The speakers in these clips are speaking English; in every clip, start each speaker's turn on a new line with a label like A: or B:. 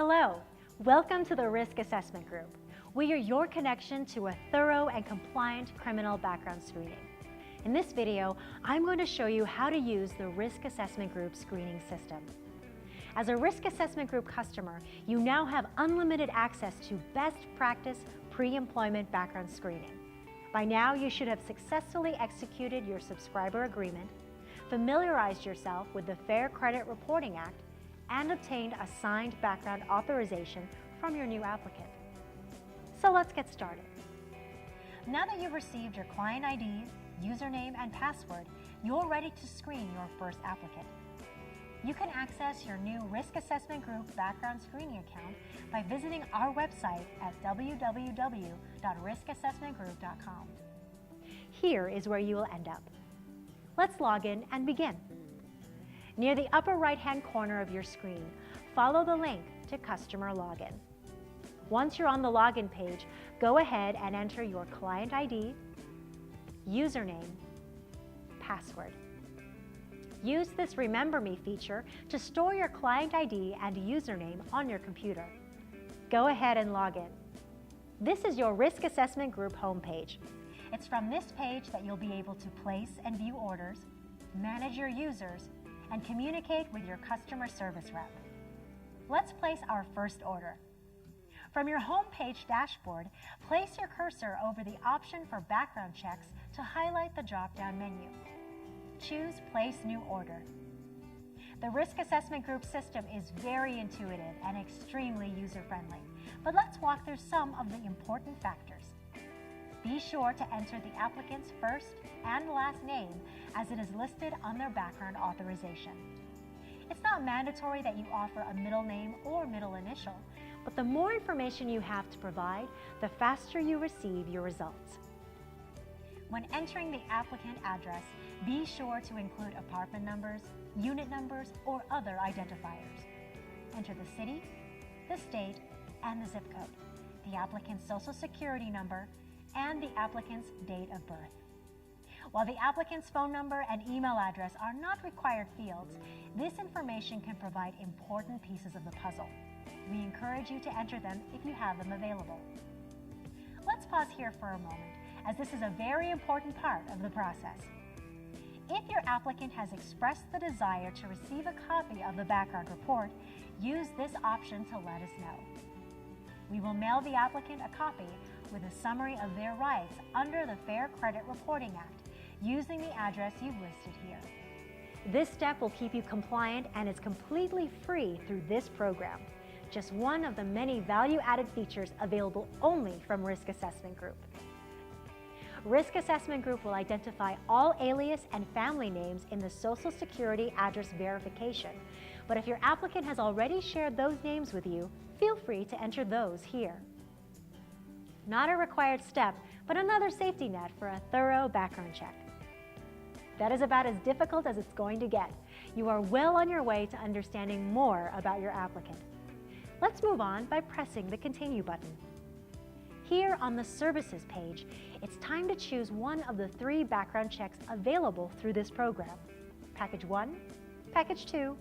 A: Hello, welcome to the Risk Assessment Group. We are your connection to a thorough and compliant criminal background screening. In this video, I'm going to show you how to use the Risk Assessment Group screening system. As a Risk Assessment Group customer, you now have unlimited access to best practice pre-employment background screening. By now, you should have successfully executed your subscriber agreement, familiarized yourself with the Fair Credit Reporting Act, and obtained a signed background authorization from your new applicant. So let's get started. Now that you've received your client ID, username, and password, you're ready to screen your first applicant. You can access your new Risk Assessment Group background screening account by visiting our website at www.riskassessmentgroup.com. Here is where you will end up. Let's log in and begin. Near the upper right-hand corner of your screen, follow the link to Customer Login. Once you're on the login page, go ahead and enter your client ID, username, password. Use this Remember Me feature to store your client ID and username on your computer. Go ahead and log in. This is your Risk Assessment Group homepage. It's from this page that you'll be able to place and view orders, manage your users, and communicate with your customer service rep. Let's place our first order. From your homepage dashboard, place your cursor over the option for background checks to highlight the drop-down menu. Choose Place New Order. The Risk Assessment Group system is very intuitive and extremely user-friendly, but let's walk through some of the important factors. Be sure to enter the applicant's first and last name as it is listed on their background authorization. It's not mandatory that you offer a middle name or middle initial, but the more information you have to provide, the faster you receive your results. When entering the applicant address, be sure to include apartment numbers, unit numbers, or other identifiers. Enter the city, the state, and the zip code, the applicant's social security number, and the applicant's date of birth. While the applicant's phone number and email address are not required fields, this information can provide important pieces of the puzzle. We encourage you to enter them if you have them available. Let's pause here for a moment, as this is a very important part of the process. If your applicant has expressed the desire to receive a copy of the background report, use this option to let us know. We will mail the applicant a copy with a summary of their rights under the Fair Credit Reporting Act, using the address you've listed here. This step will keep you compliant and is completely free through this program. Just one of the many value-added features available only from Risk Assessment Group. Risk Assessment Group will identify all alias and family names in the Social Security address verification, but if your applicant has already shared those names with you, feel free to enter those here. Not a required step, but another safety net for a thorough background check. That is about as difficult as it's going to get. You are well on your way to understanding more about your applicant. Let's move on by pressing the Continue button. Here on the Services page, it's time to choose one of the 3 background checks available through this program: Package 1, Package 2,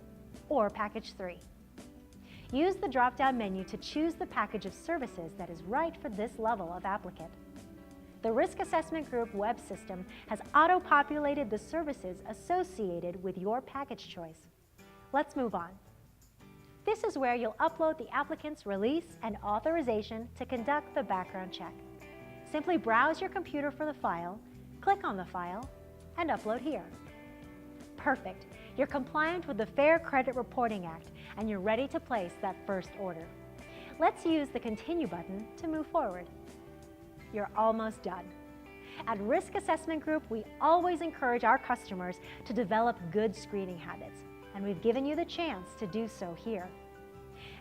A: or Package 3. Use the drop-down menu to choose the package of services that is right for this level of applicant. The Risk Assessment Group web system has auto-populated the services associated with your package choice. Let's move on. This is where you'll upload the applicant's release and authorization to conduct the background check. Simply browse your computer for the file, click on the file, and upload here. Perfect. You're compliant with the Fair Credit Reporting Act, and you're ready to place that first order. Let's use the Continue button to move forward. You're almost done. At Risk Assessment Group, we always encourage our customers to develop good screening habits, and we've given you the chance to do so here.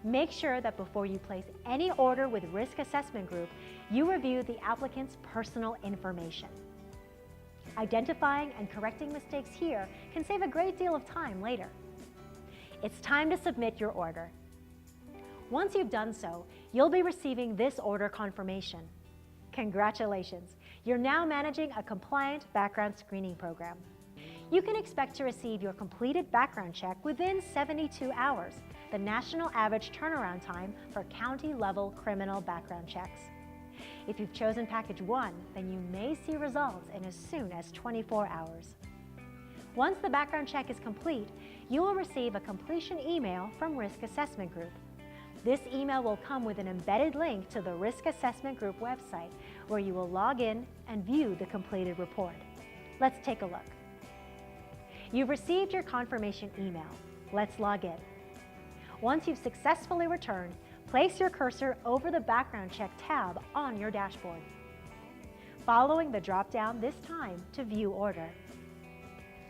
A: Make sure that before you place any order with Risk Assessment Group, you review the applicant's personal information. Identifying and correcting mistakes here can save a great deal of time later. It's time to submit your order. Once you've done so, you'll be receiving this order confirmation. Congratulations! You're now managing a compliant background screening program. You can expect to receive your completed background check within 72 hours, the national average turnaround time for county-level criminal background checks. If you've chosen Package 1, then you may see results in as soon as 24 hours. Once the background check is complete, you will receive a completion email from Risk Assessment Group. This email will come with an embedded link to the Risk Assessment Group website, where you will log in and view the completed report. Let's take a look. You've received your confirmation email. Let's log in. Once you've successfully returned, place your cursor over the Background Check tab on your dashboard. Following the drop-down this time to View Order.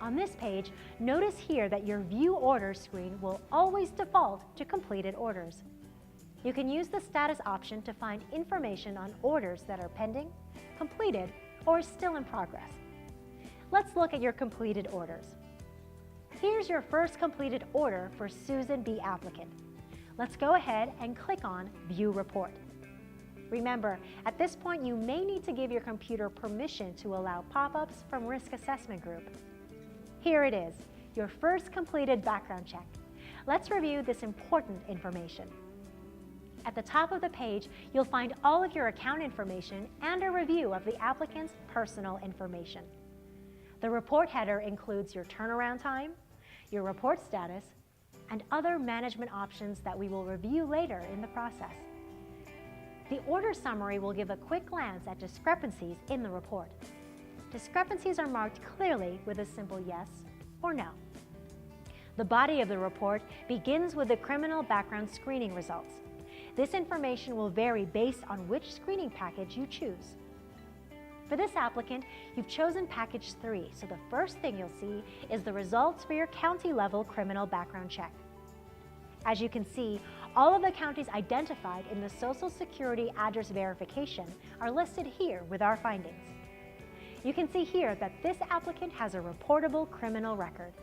A: On this page, notice here that your View Order screen will always default to completed orders. You can use the status option to find information on orders that are pending, completed, or still in progress. Let's look at your completed orders. Here's your first completed order for Susan B. applicant. Let's go ahead and click on View Report. Remember, at this point you may need to give your computer permission to allow pop-ups from Risk Assessment Group. Here it is, your first completed background check. Let's review this important information. At the top of the page, you'll find all of your account information and a review of the applicant's personal information. The report header includes your turnaround time, your report status, and other management options that we will review later in the process. The order summary will give a quick glance at discrepancies in the report. Discrepancies are marked clearly with a simple yes or no. The body of the report begins with the criminal background screening results. This information will vary based on which screening package you choose. For this applicant, you've chosen Package 3, so the first thing you'll see is the results for your county-level criminal background check. As you can see, all of the counties identified in the Social Security address verification are listed here with our findings. You can see here that this applicant has a reportable criminal record.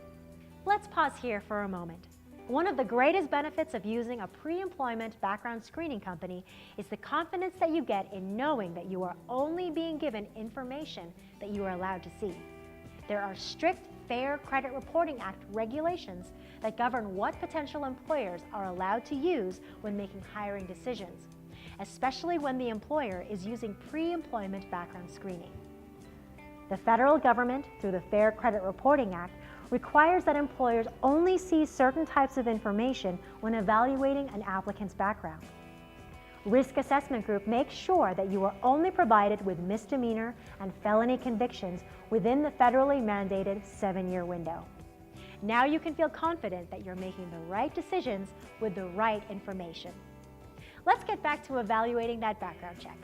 A: Let's pause here for a moment. One of the greatest benefits of using a pre-employment background screening company is the confidence that you get in knowing that you are only being given information that you are allowed to see. There are strict Fair Credit Reporting Act regulations that govern what potential employers are allowed to use when making hiring decisions, especially when the employer is using pre-employment background screening. The federal government, through the Fair Credit Reporting Act, requires that employers only see certain types of information when evaluating an applicant's background. Risk Assessment Group makes sure that you are only provided with misdemeanor and felony convictions within the federally mandated 7-year window. Now you can feel confident that you're making the right decisions with the right information. Let's get back to evaluating that background check.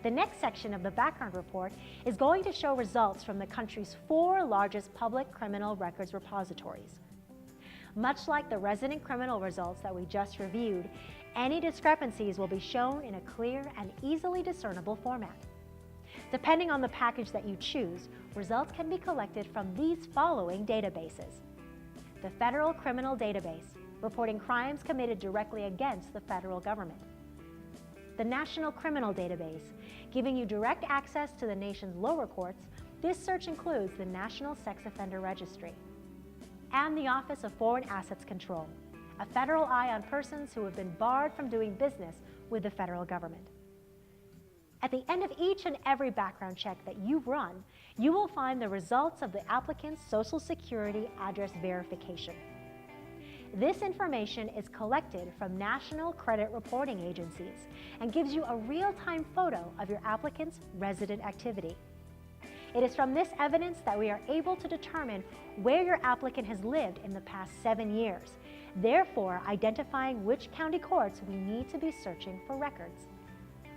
A: The next section of the background report is going to show results from the country's 4 largest public criminal records repositories. Much like the resident criminal results that we just reviewed, any discrepancies will be shown in a clear and easily discernible format. Depending on the package that you choose, results can be collected from these following databases: the Federal Criminal Database, reporting crimes committed directly against the federal government; the National Criminal Database, giving you direct access to the nation's lower courts. This search includes the National Sex Offender Registry; and the Office of Foreign Assets Control, a federal eye on persons who have been barred from doing business with the federal government. At the end of each and every background check that you run, you will find the results of the applicant's Social Security address verification. This information is collected from national credit reporting agencies and gives you a real-time photo of your applicant's resident activity. It is from this evidence that we are able to determine where your applicant has lived in the past 7 years, therefore identifying which county courts we need to be searching for records.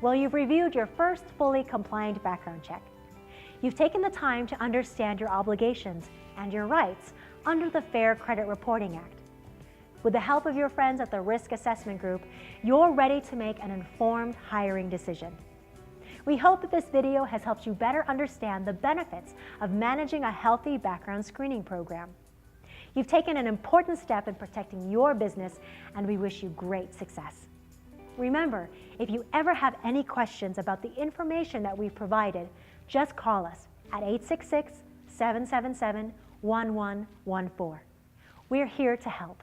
A: Well, you've reviewed your first fully compliant background check. You've taken the time to understand your obligations and your rights under the Fair Credit Reporting Act. With the help of your friends at the Risk Assessment Group, you're ready to make an informed hiring decision. We hope that this video has helped you better understand the benefits of managing a healthy background screening program. You've taken an important step in protecting your business, and we wish you great success. Remember, if you ever have any questions about the information that we've provided, just call us at 866-777-1114. We're here to help.